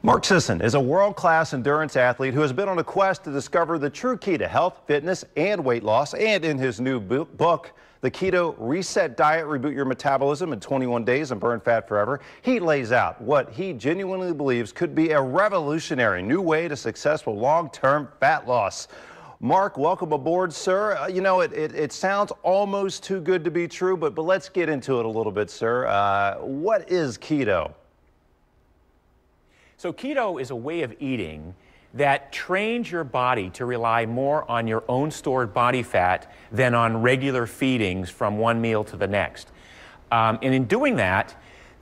Mark Sisson is a world-class endurance athlete who has been on a quest to discover the true key to health, fitness, and weight loss. And in his new book, The Keto Reset Diet, Reboot Your Metabolism in 21 Days and Burn Fat Forever, he lays out what he genuinely believes could be a revolutionary new way to successful long-term fat loss. Mark, welcome aboard, sir. It sounds almost too good to be true, but let's get into it a little bit, sir. What is keto? So keto is a way of eating that trains your body to rely more on your own stored body fat than on regular feedings from one meal to the next. And in doing that,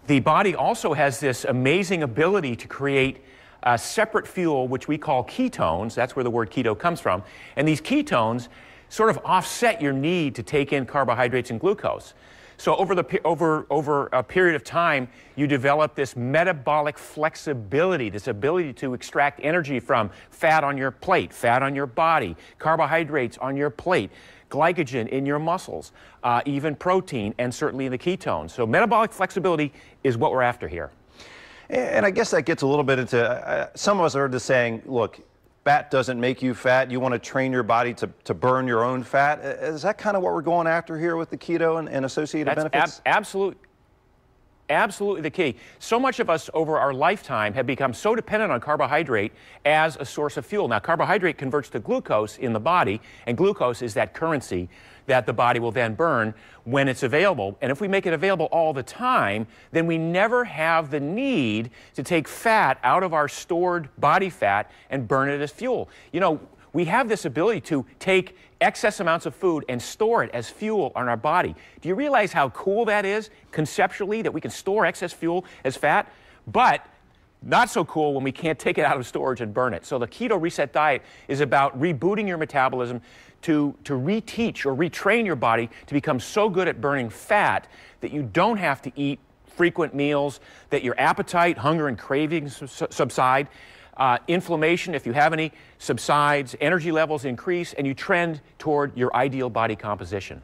the body also has this amazing ability to create a separate fuel, which we call ketones. That's where the word keto comes from. And these ketones sort of offset your need to take in carbohydrates and glucose. So over a period of time, you develop this metabolic flexibility, this ability to extract energy from fat on your plate, fat on your body, carbohydrates on your plate, glycogen in your muscles, even protein, and certainly the ketones. So metabolic flexibility is what we're after here. And I guess that gets a little bit into, some of us are just saying, look, fat doesn't make you fat. You want to train your body to burn your own fat. Is that kind of what we're going after here with the keto and associated benefits? Absolutely the key. So much of us over our lifetime have become so dependent on carbohydrate as a source of fuel. Now, carbohydrate converts to glucose in the body, and glucose is that currency that the body will then burn when it's available. And if we make it available all the time, then we never have the need to take fat out of our stored body fat and burn it as fuel. You know, we have this ability to take excess amounts of food and store it as fuel on our body. Do you realize how cool that is, conceptually, that we can store excess fuel as fat? But not so cool when we can't take it out of storage and burn it. So the Keto Reset Diet is about rebooting your metabolism to reteach or retrain your body to become so good at burning fat that you don't have to eat frequent meals, that your appetite, hunger, and cravings subside. Inflammation, if you have any, subsides, energy levels increase, and you trend toward your ideal body composition.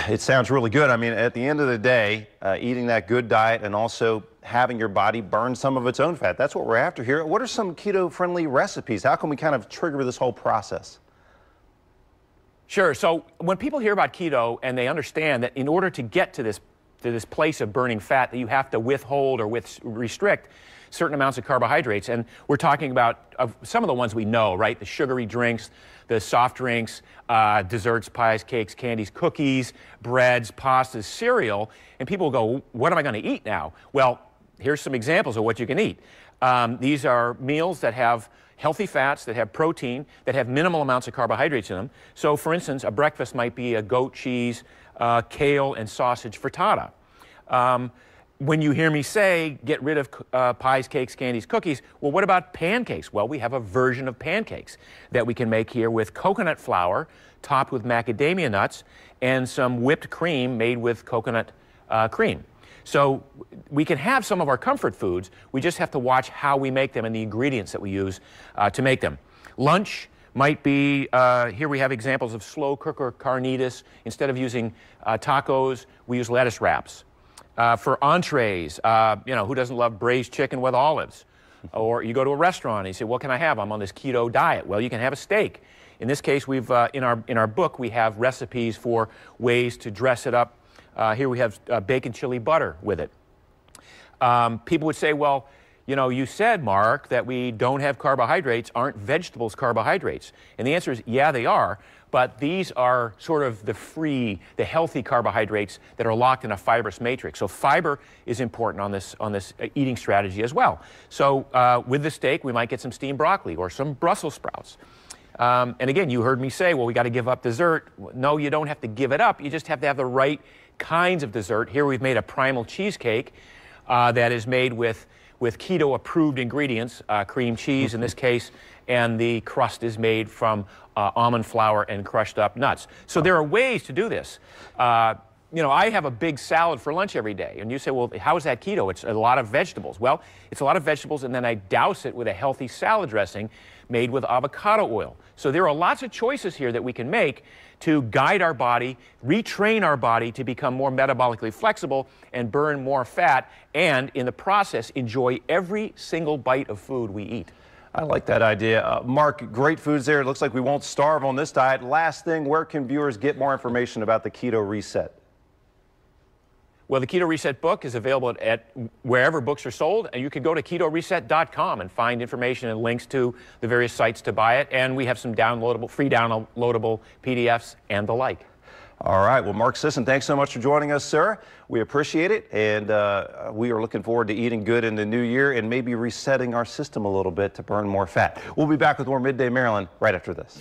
It sounds really good. I mean, at the end of the day, eating that good diet and also having your body burn some of its own fat, that's what we're after here. What are some keto-friendly recipes? How can we kind of trigger this whole process? Sure. So when people hear about keto and they understand that in order to get to this place of burning fat, that you have to withhold or restrict certain amounts of carbohydrates, and we're talking about some of the ones we know, right? The sugary drinks, the soft drinks, desserts, pies, cakes, candies, cookies, breads, pastas, cereal, and people go, what am I going to eat now? Well, here's some examples of what you can eat. These are meals that have healthy fats, that have protein, that have minimal amounts of carbohydrates in them. So, for instance, a breakfast might be a goat cheese, kale, and sausage frittata. When you hear me say, get rid of pies, cakes, candies, cookies, well, what about pancakes? Well, we have a version of pancakes that we can make here with coconut flour topped with macadamia nuts and some whipped cream made with coconut cream. So we can have some of our comfort foods, we just have to watch how we make them and the ingredients that we use to make them. Lunch might be, here we have examples of slow cooker carnitas. Instead of using tacos, we use lettuce wraps. For entrees, who doesn't love braised chicken with olives? Or you go to a restaurant and you say, what can I have? I'm on this keto diet. Well, you can have a steak. In this case, we've in our book, we have recipes for ways to dress it up. Here we have bacon chili butter with it. People would say, well, you said, Mark, that we don't have carbohydrates. Aren't vegetables carbohydrates? And the answer is, yeah, they are. But these are sort of the healthy carbohydrates that are locked in a fibrous matrix. So fiber is important on this eating strategy as well. So with the steak, we might get some steamed broccoli or some Brussels sprouts. And again, you heard me say, well, we got to give up dessert. No, you don't have to give it up. You just have to have the right kinds of dessert. Here we've made a primal cheesecake that is made with keto-approved ingredients, cream cheese in this case, and the crust is made from almond flour and crushed up nuts. So there are ways to do this. you know, I have a big salad for lunch every day. And you say, well, how is that keto? It's a lot of vegetables. Well, it's a lot of vegetables, and then I douse it with a healthy salad dressing made with avocado oil. So there are lots of choices here that we can make to guide our body, retrain our body to become more metabolically flexible and burn more fat, and in the process, enjoy every single bite of food we eat. I like that idea. Mark, great foods there. It looks like we won't starve on this diet. Last thing, where can viewers get more information about the Keto Reset? Well, the Keto Reset book is available at wherever books are sold, and you can go to ketoreset.com and find information and links to the various sites to buy it. And we have some free downloadable PDFs and the like. All right. Well, Mark Sisson, thanks so much for joining us, sir. We appreciate it, and we are looking forward to eating good in the new year and maybe resetting our system a little bit to burn more fat. We'll be back with more Midday Maryland right after this.